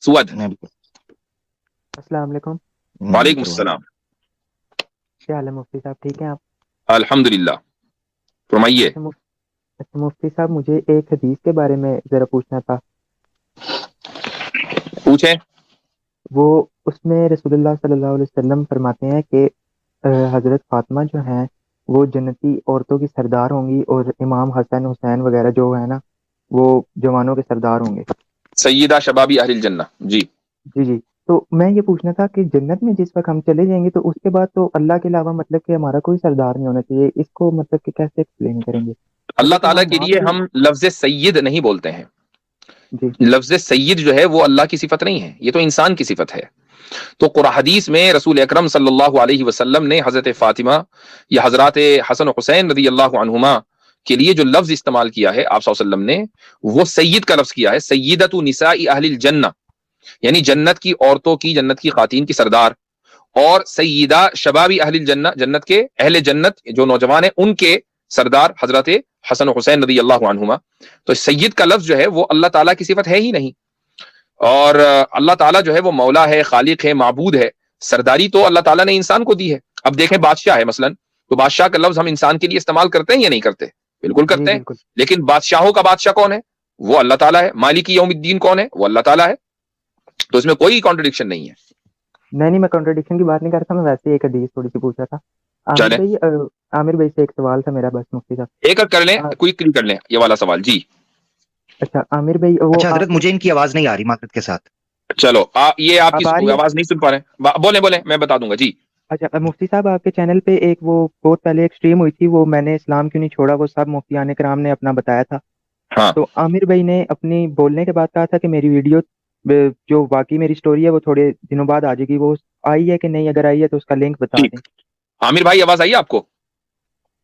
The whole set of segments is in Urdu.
سود. السلام علیکم. وعلیکم السلام. کیا حال ہے مفتی صاحب, ٹھیک ہیں آپ؟ الحمدللہ. فرمائیے. اچھا مفتی صاحب, مجھے ایک حدیث کے بارے میں ذرا پوچھنا تھا. پوچھیں. وہ اس میں رسول اللہ صلی اللہ علیہ وسلم فرماتے ہیں کہ حضرت فاطمہ جو ہیں وہ جنتی عورتوں کی سردار ہوں گی, اور امام حسن حسین وغیرہ جو ہے نا وہ جوانوں کے سردار ہوں گے. سیدہ شبابی اہل الجنہ. جی جی جی. تو میں یہ پوچھنا تھا کہ جنت میں جس وقت ہم چلے جائیں گے تو اس کے بعد تو اللہ کے علاوہ مطلب کہ ہمارا کوئی سردار نہیں ہونا چاہیے, اس کو مطلب کہ کیسے ایکسپلین کریں گے؟ اللہ مطلب کہ تعالیٰ ہم کے وہاں لیے پہ. ہم لفظ سید نہیں بولتے ہیں. جی لفظ سید جو ہے وہ اللہ کی صفت نہیں ہے, یہ تو انسان کی صفت ہے. تو قرآن حدیث میں رسول اکرم صلی اللہ علیہ وسلم نے حضرت فاطمہ یا حضرات حسن و حسین رضی اللہ عنہما کے لیے جو لفظ استعمال کیا ہے آپ صلی اللہ علیہ وسلم نے, وہ سید کا لفظ کیا ہے. سیدۃ نساء اہل الجنہ, یعنی جنت کی عورتوں کی, جنت کی خواتین کی سردار. اور سیدہ شبابی اہل الجنہ, جنت کے اہل جنت جو نوجوان ہیں ان کے سردار حضرت حسن و حسین رضی اللہ عنہما. تو سید کا لفظ جو ہے وہ اللہ تعالیٰ کی صفت ہے ہی نہیں. اور اللہ تعالیٰ جو ہے وہ مولا ہے, خالق ہے, معبود ہے. سرداری تو اللہ تعالیٰ نے انسان کو دی ہے. اب دیکھیں بادشاہ ہے مثلا, تو بادشاہ کا لفظ ہم انسان کے لیے استعمال کرتے ہیں یا نہیں کرتے؟ بالکل جی کرتے ہیں. بالکل. لیکن بادشاہوں کا بادشاہ کون ہے؟ وہ اللہ تعالیٰ ہے. مالک یوم الدین کون ہے؟ وہ اللہ تعالیٰ ہے. تو اس میں کوئی کانٹرڈکشن نہیں ہے. نہیں میں کنٹرڈکشن کی بات نہیں کرتا, میں ویسے ایک حدیث تھوڑی سی پوچھ رہا تھا. چلیں عامر بھائی سے ایک سوال تھا میرا بس مفتی صاحب. ایک کر لیں, کوئی کر لیں یہ والا سوال. جی اچھا عامر بھائی, وہ اچھا حضرت مجھے ان کی آواز نہیں آ رہی معذرت کے ساتھ. چلو یہ آپ کی اب آ رہی ہے؟ آواز نہیں سن پا رہے ہیں, بولیں میں بتا دوں گا. جی اچھا مفتی صاحب, آپ کے چینل پہ ایک وہ بہت پہلے ایک اسٹریم ہوئی تھی, وہ میں نے اسلام کیوں نہیں چھوڑا, وہ سب مفتیان کرام نے اپنا بتایا تھا. ہاں. تو عامر بھائی نے اپنی بولنے کے بعد کہا تھا کہ میری ویڈیو جو باقی میری سٹوری ہے وہ تھوڑے دنوں بعد آ جائے گی. وہ آئی ہے کہ نہیں؟ اگر آئی ہے تو اس کا لنک بتا دیں. عامر بھائی آواز آئی آپ کو؟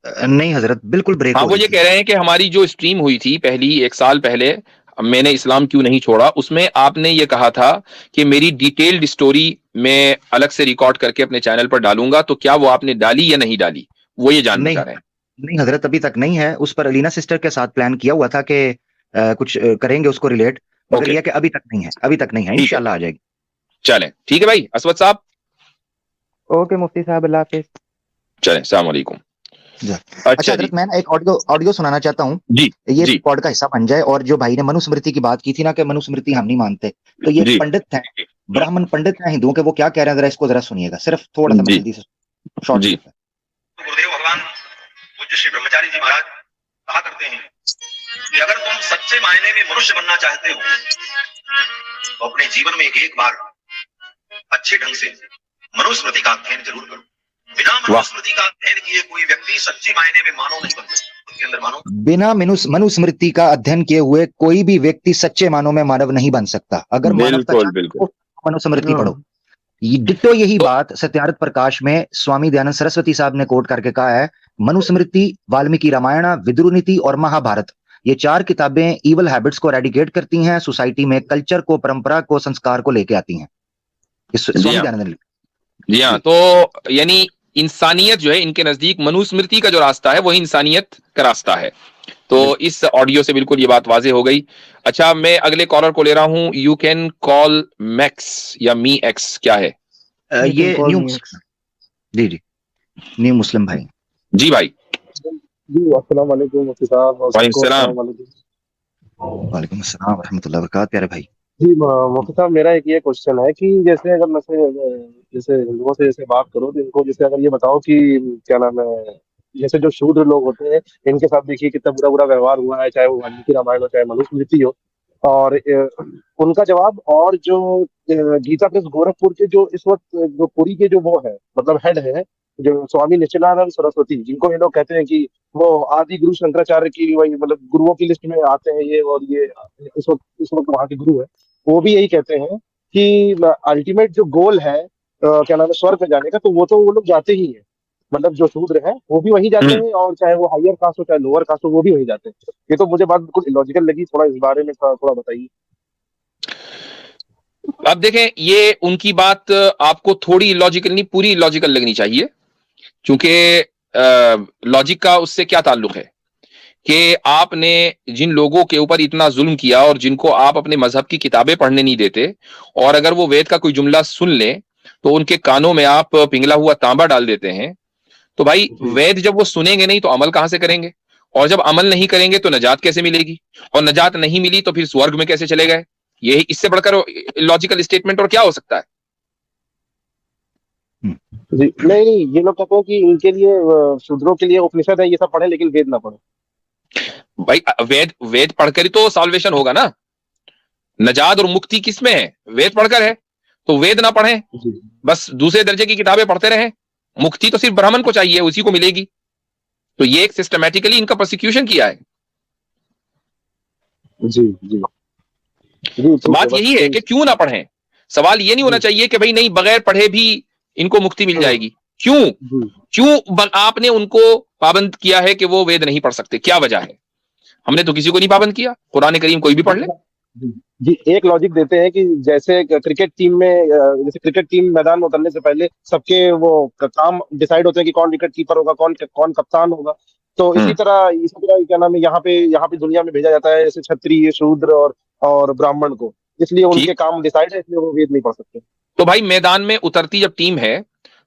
نہیں حضرت بالکل بریک ہاں, ہو وہ رہی یہ تھی. کہہ رہے ہیں کہ ہماری جو اسٹریم ہوئی تھی پہلی 1 سال پہلے, میں نے اسلام کیوں نہیں چھوڑا, اس میں آپ نے یہ کہا تھا کہ میری ڈیٹیلڈ اسٹوری میں الگ سے ریکارڈ کر کے اپنے چینل پر ڈالوں گا. تو کیا وہ آپ نے ڈالی یا نہیں ڈالی, وہ یہ جاننا چاہ رہے ہیں. نہیں حضرت ابھی تک نہیں ہے. اس پر علینا سسٹر کے ساتھ پلان کیا ہوا تھا کہ کچھ کریں گے اس کو ریلیٹ, مگر یہ کہ ابھی تک نہیں ہے, ابھی تک نہیں ہے, انشاءاللہ آ جائے گی. چلیں ٹھیک ہے بھائی. اسود صاحب اوکے مفتی صاحب, اللہ حافظ. چلیں, السلام علیکم. اچھا حضرت میں ایک آڈیو سنانا چاہتا ہوں. جی یہ جی پوڈ کا حصہ بن جائے. اور جو بھائی نے منو اسمرتی کی بات کی تھی نا کہ منو اسمرتی ہم نہیں مانتے, تو یہ پنڈت ہیں, براہمن پنڈت ہیں ہندوؤں کے, وہ کیا کہہ رہے ہیں ذرا اس کو ذرا سنیے گا, صرف تھوڑا سا میں جلدی سے شارٹ جی. گردیو بھگوان پوجیہ شری برہمچاری جی مہاراج کہا کرتے ہیں کہ اگر تم سچے معنی میں منشیہ بننا چاہتے ہو تو اپنے جیون میں ایک بار اچھے ڈھنگ سے منو اسمرتی کا ادھین ضرور کرو. بنا منو اسمرتی کا ادھین کیے کوئی ویکتی سچے معنی میں مانو نہیں بن سکتا. اس کے اندر مانو بنا منو اسمرتی کا ادھین کیے ہوئے کوئی بھی ویکتی سچے معنوں میں مانو نہیں بن سکتا. اگر مانوتا چاہتے منو اسمرتی پڑھو. ڈٹو یہی بات ستیارتھ پرکاش میں سوامی دیانند سرسوتی صاحب نے کوٹ کر کے کہا ہے. منو اسمرتی, والمیکی رامائنا, ودرو نیتی اور مہا بھارت, یہ 4 کتابیں ایول ہیبٹس کو ریڈیکیٹ کرتی ہیں, سوسائٹی میں کلچر کو, پرمپرا کو, سنسکار کو لے کے آتی ہیں. سوامی دیانند نے. جی ہاں, تو یعنی انسانیت جو ہے ان کے نزدیک منو اسمرتی کا جو راستہ ہے وہی انسانیت کا راستہ ہے. تو اس آڈیو سے بالکل یہ بات واضح ہو گئی. اچھا میں اگلے کالر کو لے رہا ہوں. یو کین کال میکس یا می ایکس, کیا ہے یہ نیو مسلم. جی جی نیو مسلم بھائی. جی بھائی. جی السلام علیکم مفتی صاحب. وعلیکم السلام. وعلیکم السلام ورحمۃ اللہ وبرکاتہ. پیارے بھائی جی مفتی صاحب, میرا ایک یہ کوشچن ہے کہ جیسے اگر میں جیسے ہندوؤں سے جیسے بات کروں تو ان کو جیسے اگر یہ بتاؤ کہ کیا نام ہے, جیسے جو شودر لوگ ہوتے ہیں ان کے ساتھ دیکھیے کتنا برا برا ویوہار ہوا ہے, چاہے وہ والمیکی رامائن ہو, چاہے منو اسمرتی ہو, اور ان کا جواب, اور جو گیتا پریس گورکھپور کے جو اس وقت جو پوری کے جو وہ ہے مطلب ہیڈ ہے جو سوامی نشچلانند سرسوتی, جن کو یہ لوگ کہتے ہیں کہ وہ آدی گرو شنکراچاریہ کی وہی مطلب گروؤں کی لسٹ میں آتے ہیں یہ, اور یہ اس وقت وہاں کے گرو ہے, وہ بھی یہی کہتے ہیں کہ الٹیمیٹ جو گول ہے کیا نام ہے سورگ میں جانے کا, تو وہ لوگ جاتے ہی ہیں. مطلب جو شودر ہیں وہ بھی وہی جاتے ہیں, اور چاہے وہ ہائر کاسٹ ہو چاہے لوور کاسٹ ہو وہ بھی وہی جاتے ہیں. یہ تو مجھے بات بالکل illogical لگی, تھوڑا اس بارے میں تھوڑا بتائیے. اب دیکھیں, یہ ان کی بات آپ کو تھوڑی لاجیکل نہیں پوری لاجیکل لگنی چاہیے, کیونکہ لاجک کا اس سے کیا تعلق ہے. کہ آپ نے جن لوگوں کے اوپر اتنا ظلم کیا اور جن کو آپ اپنے مذہب کی کتابیں پڑھنے نہیں دیتے، اور اگر وہ وید کا کوئی جملہ سن لیں تو ان کے کانوں میں آپ پنگلا ہوا تانبا ڈال دیتے ہیں، تو بھائی وید جب وہ سنیں گے نہیں تو عمل کہاں سے کریں گے؟ اور جب عمل نہیں کریں گے تو نجات کیسے ملے گی؟ اور نجات نہیں ملی تو پھر سورگ میں کیسے چلے گئے؟ یہ اس سے بڑھ کر لاجیکل اسٹیٹمنٹ اور کیا ہو سکتا ہے؟ جی نہیں، یہ لوگ کہتے ہیں کہ ان کے لیے شودروں کے لیے اپنشد ہے، یہ سب پڑھیں لیکن وید نہ پڑھیں۔ بھائی وید پڑھ کر ہی تو سالویشن ہوگا نا، نجات اور مکتی کس میں ہے؟ وید پڑھ کر ہے، تو وید نہ پڑھیں، بس دوسرے درجے کی کتابیں پڑھتے رہیں، مکتی تو صرف برہمن کو چاہیے، اسی کو ملے گی۔ تو یہ ایک سسٹمیٹیکلی ان کا پرسیکیوشن کیا ہے۔ جی جی جی، بات یہی ہے کہ کیوں نہ پڑھیں، سوال یہ نہیں ہونا چاہیے کہ بھائی نہیں بغیر پڑھے بھی ان کو مکتی مل جائے گی۔ کیوں آپ نے ان کو پابند کیا ہے کہ وہ وید نہیں پڑھ سکتے؟ کیا وجہ ہے؟ ہم نے تو کسی کو نہیں پابند کیا، قرآن کریم کوئی بھی پڑھ لے۔ جی ایک لاجک دیتے ہیں کہ جیسے کرکٹ ٹیم میں، جیسے کرکٹ ٹیم میدان میں اترنے سے پہلے سب کے وہ کام ڈیسائیڈ ہوتے ہیں کہ کون وکٹ کیپر ہوگا، کون کپتان ہوگا، تو اسی طرح کیا نام ہے یہاں پہ دنیا میں بھیجا جاتا ہے جیسے چھتری، شودر اور براہمن کو، اس لیے ان کے کام ڈیسائیڈ ہے، اس لیے وہ وید نہیں پڑھ سکتے۔ تو بھائی میدان میں اترتی جب ٹیم ہے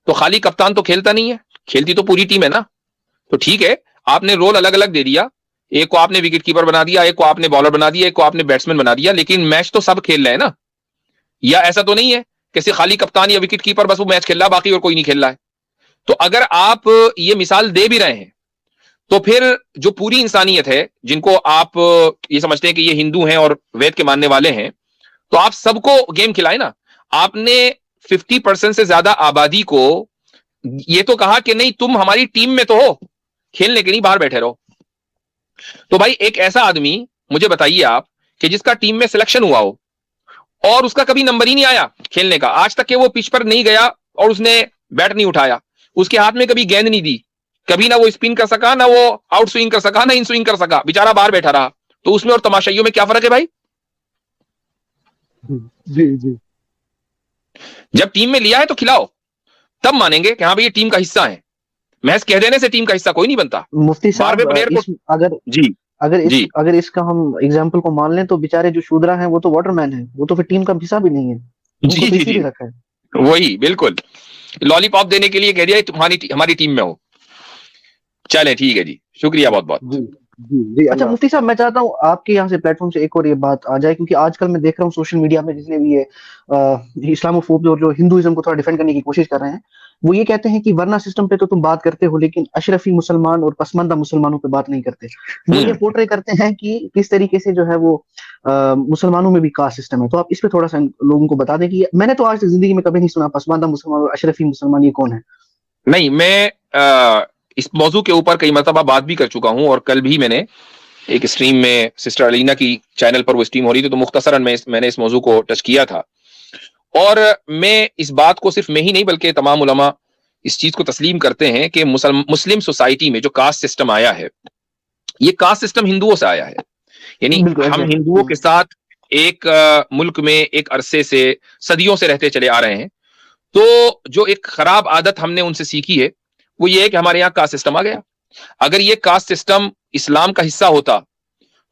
تو خالی کپتان تو کھیلتا نہیں ہے، کھیلتی تو پوری ٹیم ہے نا۔ تو ٹھیک ہے، آپ نے رول الگ الگ دے دیا، ایک کو آپ نے وکٹ کیپر بنا دیا، ایک کو آپ نے بالر بنا دیا، ایک کو آپ نے بیٹسمین بنا دیا، لیکن میچ تو سب کھیل رہے ہیں نا۔ یا ایسا تو نہیں ہے کہ خالی کپتان یا وکٹ کیپر بس وہ میچ کھیل رہا باقی اور کوئی نہیں کھیل رہا ہے۔ تو اگر آپ یہ مثال دے بھی رہے ہیں تو پھر جو پوری انسانیت ہے، جن کو آپ یہ سمجھتے ہیں کہ یہ ہندو ہیں اور وید کے ماننے والے ہیں، تو آپ سب کو گیم کھلائے نا۔ آپ نے 50% سے زیادہ آبادی کو یہ تو کہا کہ نہیں تم ہماری ٹیم میں تو ہو، کھیلنے کے نہیں باہر بیٹھے رہو۔ تو بھائی ایک ایسا آدمی مجھے بتائیے آپ کہ جس کا ٹیم میں سلیکشن ہوا ہو اور اس کا کبھی نمبر ہی نہیں آیا کھیلنے کا، آج تک کہ وہ پچ پر نہیں گیا اور اس نے بیٹ نہیں اٹھایا، اس کے ہاتھ میں کبھی گیند نہیں دی، کبھی نہ وہ اسپن کر سکا، نہ وہ آؤٹ سوئنگ کر سکا، نہ ان سوئنگ کر سکا، بیچارہ باہر بیٹھا رہا، تو اس میں اور تماشائیوں میں کیا فرق ہے بھائی؟ جی جی، جب ٹیم میں لیا ہے تو کھلاؤ، تب مانیں گے کہ ہاں بھائی یہ ٹیم کا حصہ ہے۔ محض کہہ دینے سے ٹیم کا حصہ کوئی نہیں بنتا۔ مفتی صاحب اگر اس کا ہم ایگزامپل کو مان لیں تو بیچارے جو شودرا ہیں وہ تو واٹر مین ہیں، وہ تو پھر ٹیم کا حصہ بھی نہیں ہے۔ جی رکھا ہے وہی بالکل لالی پاپ دینے کے لیے کہہ دیا ہماری ٹیم میں ہو۔ چلے ٹھیک ہے جی، شکریہ بہت بہت۔ اچھا مفتی صاحب، میں چاہتا ہوں آپ کے یہاں سے پلیٹ فارم سے ایک اور یہ بات آ جائے، کیونکہ آج کل میں دیکھ رہا ہوں سوشل میڈیا میں جتنے بھی یہ اسلام فوب جو ہندوازم کو تھوڑا ڈیفینڈ کرنے کی کوشش کر رہے ہیں، وہ یہ کہتے ہیں کہ ورنہ سسٹم پہ تو تم بات کرتے ہو لیکن اشرفی مسلمان اور پسماندہ مسلمانوں پہ بات نہیں کرتے۔ وہ یہ پورٹری کرتے ہیں کہ کس طریقے سے جو ہے وہ مسلمانوں میں بھی کاسٹ سسٹم ہے۔ تو آپ اس پہ تھوڑا سا لوگوں کو بتا دیں کہ میں نے تو آج تک زندگی میں کبھی نہیں سنا پسماندہ مسلمان اور اشرفی مسلمان یہ کون ہے۔ نہیں، میں اس موضوع کے اوپر کئی مرتبہ بات بھی کر چکا ہوں، اور کل بھی میں نے ایک اسٹریم میں سسٹر علینا کی چینل پر وہ اسٹریم ہو رہی تھی تو مختصراً میں نے اس موضوع کو ٹچ کیا تھا، اور میں اس بات کو صرف میں ہی نہیں بلکہ تمام علماء اس چیز کو تسلیم کرتے ہیں کہ مسلم سوسائٹی میں جو کاسٹ سسٹم آیا ہے، یہ کاسٹ سسٹم ہندوؤں سے آیا ہے۔ یعنی ہم ہندوؤں کے ساتھ ایک ملک میں ایک عرصے سے صدیوں سے رہتے چلے آ رہے ہیں، تو جو ایک خراب عادت ہم نے ان سے سیکھی ہے وہ یہ ہے کہ ہمارے یہاں کاسٹ سسٹم آ گیا۔ اگر یہ کاسٹ سسٹم اسلام کا حصہ ہوتا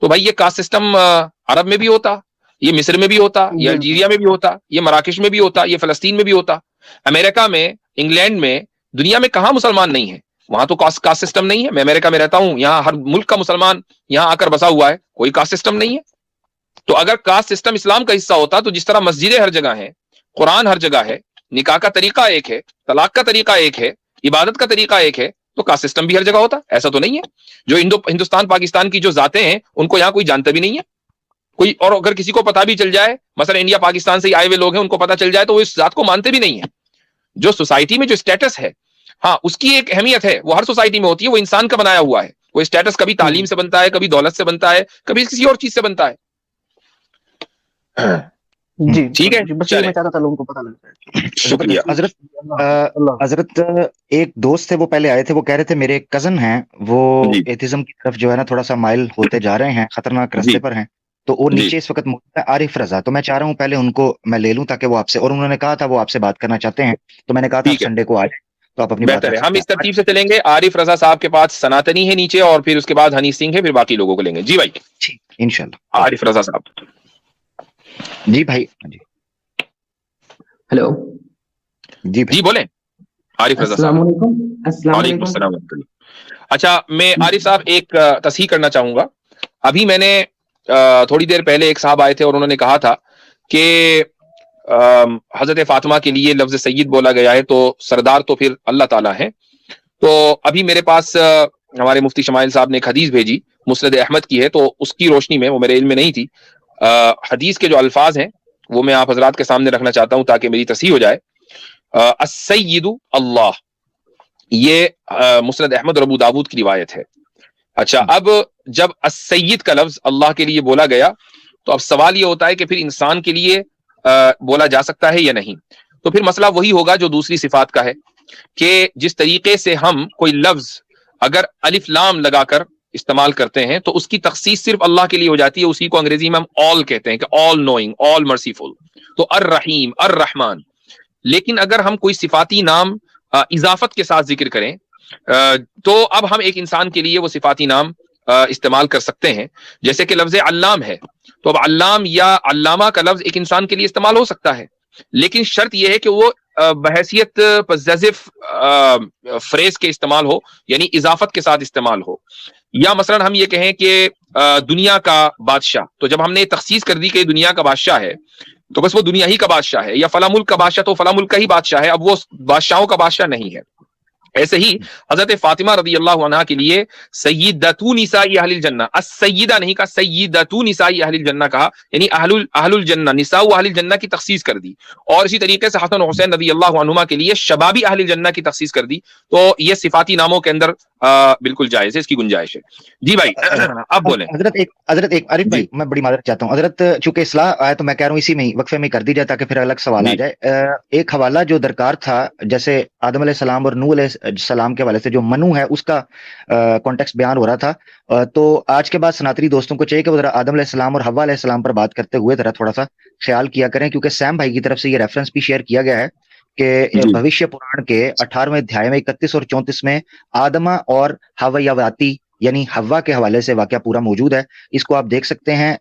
تو بھائی یہ کاسٹ سسٹم عرب میں بھی ہوتا، یہ مصر میں بھی ہوتا، یہ الجیریا میں بھی ہوتا، یہ مراکش میں بھی ہوتا، یہ فلسطین میں بھی ہوتا، امریکہ میں، انگلینڈ میں، دنیا میں کہاں مسلمان نہیں ہے؟ وہاں تو کاسٹ سسٹم نہیں ہے۔ میں امریکہ میں رہتا ہوں، یہاں ہر ملک کا مسلمان یہاں آ کر بسا ہوا ہے، کوئی کاسٹ سسٹم نہیں ہے۔ تو اگر کاسٹ سسٹم اسلام کا حصہ ہوتا تو جس طرح مسجدیں ہر جگہ ہیں، قرآن ہر جگہ ہے، نکاح کا طریقہ ایک ہے، طلاق کا طریقہ ایک ہے، عبادت کا طریقہ ایک ہے، تو کاسٹ سسٹم بھی ہر جگہ ہوتا۔ ایسا تو نہیں ہے۔ جو ہندوستان پاکستان کی جو ذاتیں ہیں ان کو یہاں کوئی جانتا بھی نہیں ہے کوئی، اور اگر کسی کو پتا بھی چل جائے، مثلا انڈیا پاکستان سے آئے ہوئے لوگ ہیں، ان کو پتا چل جائے تو وہ اس ذات کو مانتے بھی نہیں ہیں۔ جو سوسائٹی میں جو اسٹیٹس ہے، ہاں اس کی ایک اہمیت ہے، وہ ہر سوسائٹی میں ہوتی ہے، وہ انسان کا بنایا ہوا ہے۔ وہ اسٹیٹس کبھی تعلیم سے بنتا ہے، کبھی دولت سے بنتا ہے، کبھی کسی اور چیز سے بنتا ہے۔ جی ٹھیک ہے، بس یہ میں چاہتا تھا لوگوں کو پتا لگ جائے۔ شکریہ حضرت ایک دوست تھے، وہ پہلے آئے تھے، وہ کہہ رہے تھے میرے ایک کزن ہیں، وہ ایتھزم کی طرف جو ہے نا تھوڑا سا مائل ہوتے جا رہے ہیں، خطرناک راستے پر ہیں، تو وہ نیچے اس وقت موجود ہے عارف رضا۔ تو میں چاہ رہا ہوں پہلے ان کو میں لے لوں تاکہ وہ آپ سے، اور انہوں نے کہا تھا وہ آپ سے بات کرنا چاہتے ہیں، تو میں نے کہا تھا سنڈے کو آ جائیں۔ تو آپ اپنی بہتر ہے. ہم اس ترتیب سے چلیں گے. عارف رضا صاحب کے پاس سناتنی ہے نیچے, اور پھر اس کے بعد ہنی سنگھ ہے, پھر باقی لوگوں کو لیں گے. جی بھائی انشاءاللہ. عارف رضا صاحب. جی بھائی. ہلو جی بھائی. جی بولیں عارف رضا السلام صاحب. علیکم. وعلیکم السلام ورحمۃ اللہ. اچھا, میں عارف صاحب ایک تصحیح کرنا چاہوں گا. ابھی میں نے تھوڑی دیر پہلے ایک صاحب آئے تھے اور انہوں نے کہا تھا کہ حضرت فاطمہ کے لیے لفظ سید بولا گیا ہے, تو سردار تو پھر اللہ تعالیٰ ہے. تو ابھی میرے پاس ہمارے مفتی شمائل صاحب نے ایک حدیث بھیجی, مسند احمد کی ہے, تو اس کی روشنی میں, وہ میرے علم میں نہیں تھی, حدیث کے جو الفاظ ہیں وہ میں آپ حضرات کے سامنے رکھنا چاہتا ہوں تاکہ میری تصحیح ہو جائے. السید اللہ, یہ مسند احمد اور ابو داود کی روایت ہے. اچھا, اب جب السید کا لفظ اللہ کے لیے بولا گیا تو اب سوال یہ ہوتا ہے کہ پھر انسان کے لیے بولا جا سکتا ہے یا نہیں. تو پھر مسئلہ وہی ہوگا جو دوسری صفات کا ہے, کہ جس طریقے سے ہم کوئی لفظ اگر الف لام لگا کر استعمال کرتے ہیں تو اس کی تخصیص صرف اللہ کے لیے ہو جاتی ہے. اسی کو انگریزی میں ہم آل کہتے ہیں, کہ آل نوئنگ, آل مرسیفل, تو الرحیم, الرحمن. لیکن اگر ہم کوئی صفاتی نام اضافت کے ساتھ ذکر کریں تو اب ہم ایک انسان کے لیے وہ صفاتی نام استعمال کر سکتے ہیں. جیسے کہ لفظ علام ہے, تو اب علام یا علامہ کا لفظ ایک انسان کے لیے استعمال ہو سکتا ہے, لیکن شرط یہ ہے کہ وہ بحیثیت پوزیسو فریز کے استعمال ہو, یعنی اضافت کے ساتھ استعمال ہو. یا مثلا ہم یہ کہیں کہ دنیا کا بادشاہ, تو جب ہم نے تخصیص کر دی کہ دنیا کا بادشاہ ہے تو بس وہ دنیا ہی کا بادشاہ ہے, یا فلاں ملک کا بادشاہ تو فلاں ملک کا ہی بادشاہ ہے, اب وہ بادشاہوں کا بادشاہ نہیں ہے. ایسے ہی حضرت فاطمہ رضی اللہ عنہا کے لیے سیدۃ نساء اہل الجنہ, السیدہ نہیں کہا, سیدۃ نساء اہل الجنہ کہا, یعنی اہل الجنہ, نساء اہل الجنہ کی تخصیص کر دی. اور اسی طریقے سے حسن و حسین رضی اللہ عنہما کے لیے شبابی اہل الجنہ کی تخصیص کر دی. تو یہ صفاتی ناموں کے اندر بالکل جائز ہے, اس کی گنجائش ہے. جی بھائی اب بولیں. حضرت ایک عارف بھائی, میں بڑی معذرت چاہتا ہوں حضرت, چونکہ اصلاح آیا تو میں کہہ رہا ہوں اسی میں وقفے میں کر دی جائے تاکہ پھر الگ سوال آ جائے. ایک حوالہ جو درکار تھا, جیسے آدم علیہ السلام اور نوح علیہ السلام کے حوالے سے جو منو ہے اس کا کانٹیکسٹ بیان ہو رہا تھا, تو آج کے بعد سناتری دوستوں کو چاہیے کہ وہ ذرا آدم علیہ السلام اور حوا علیہ السلام پر بات کرتے ہوئے ذرا تھوڑا سا خیال کیا کریں, کیونکہ سیم بھائی کی طرف سے یہ ریفرنس بھی شیئر کیا گیا ہے کہ بھوشیہ پران کے 18ویں ادھیائے میں 31 اور 34 میں آدمہ اور حویاواتی یعنی حوا کے حوالے سے واقعہ پورا موجود ہے. اس کو آپ دیکھ سکتے ہیں,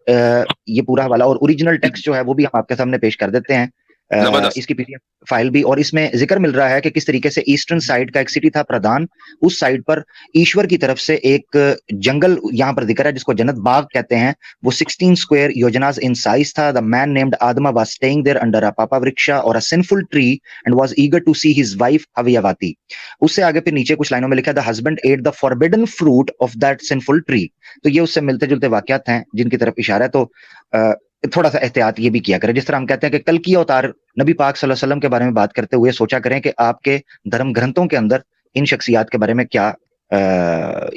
یہ پورا حوالہ, اور اوریجنل ٹیکسٹ جو ہے وہ بھی ہم آپ کے سامنے پیش کر دیتے ہیں, اس کی پی ڈی ایف فائل بھی. اور اس میں ذکر مل رہا ہے کہ کس طریقے سے ایسٹرن سائڈ کا ایک سٹی تھا پردان, اس سائڈ پر ایشور کی طرف سے ایک جنگل یہاں پر ذکر ہے جس کو جنت باغ کہتے ہیں, وہ 16 square یوجناز ان سائز تھا. The man named Adama was staying there under a papa vriksha or a sinful tree and was eager to see his wife Havyavati. اس سے آگے پھر نیچے کچھ لائنوں میں لکھا The husband ate the forbidden fruit of that sinful tree. تو یہ اس سے ملتے جلتے واقعات ہیں جن کی طرف اشارہ ہے. تو تھوڑا سا احتیاط یہ بھی کیا کریں, جس طرح ہم کہتے ہیں کہ کل کی اوتار نبی پاک صلی اللہ علیہ وسلم کے بارے میں بات کرتے ہوئے سوچا کریں کہ آپ کے دھرم گرنتھوں کے اندر ان شخصیات کے بارے میں کیا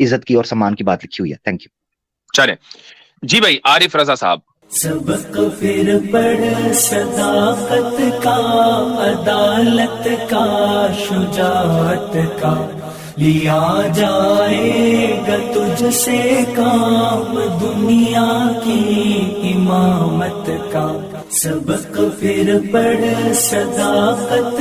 عزت کی اور سمان کی بات لکھی ہوئی ہے. Thank you. چلیں جی بھائی عارف رضا صاحب. سبق پھر پڑھ صداقت کا, عدالت کا, شجاعت کا, لیا جائے گا تجھ سے کام دنیا کی امامت کا. سبق پھر پڑھ صداقت